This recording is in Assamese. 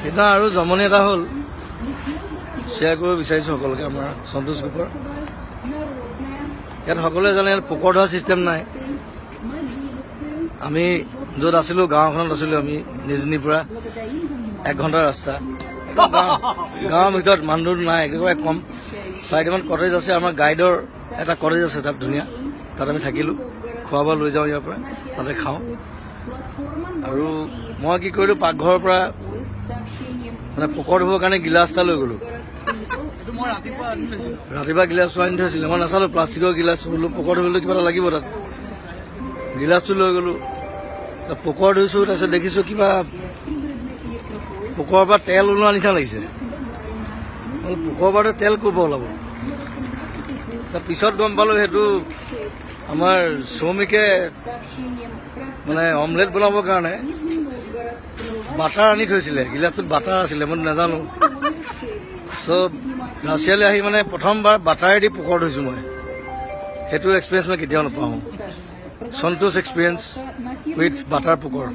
সেইদিনা আৰু জমনি এটা হ'ল শ্বেয়াৰ কৰিব বিচাৰিছোঁ সকলোকে আমাৰ সন্তোষ গ্ৰুপৰ ইয়াত সকলোৱে জানে ইয়াত পোকৰ ধৰা ছিষ্টেম নাই আমি য'ত আছিলোঁ গাঁওখনত আছিলোঁ আমি নিজনিৰ পৰা 1 ঘণ্টাৰ ৰাস্তা গাঁৱৰ ভিতৰত মানুহ নাই একেবাৰে কম 4টামান কটেজ আছে আমাৰ গাইডৰ এটা কটেজ আছে তাত ধুনীয়া তাত আমি থাকিলোঁ খোৱা বোৱা লৈ যাওঁ ইয়াৰ পৰা তাতে খাওঁ আৰু মই কি কৰিলোঁ পাকঘৰৰ পৰা মানে পোকৰ ধুবৰ কাৰণে গিলাচ এটা লৈ গ'লোঁ ৰাতিপুৱা গিলাচটো আনি থৈছিলে মই নাচালোঁ প্লাষ্টিকৰ গিলাচ বোলো পোকৰ ধুবলৈ কিবা এটা লাগিব তাত গিলাচটো লৈ গ'লোঁ পোকৰ ধুইছোঁ তাৰপিছত দেখিছোঁ কিবা পোকৰ পৰা তেল ওলোৱা নিচিনা লাগিছে পোকৰ পৰা তেল ক'ৰ পৰা ওলাব পিছত গম পালোঁ সেইটো আমাৰ শ্ৰমিকে মানে অমলেট বনাবৰ কাৰণে বাটাৰ আনি থৈছিলে গিলাচটোত বাটাৰ আছিলে মই নাজানো চব ৰাছিয়ালৈ আহি মানে প্ৰথমবাৰ বাটাৰেদি পোকৰ ধুইছোঁ মই সেইটো এক্সপিৰিয়েঞ্চ মই কেতিয়াও নাপাওঁ সন্তোষ এক্সপিৰিয়েঞ্চ উইথ বাটাৰ পোকৰ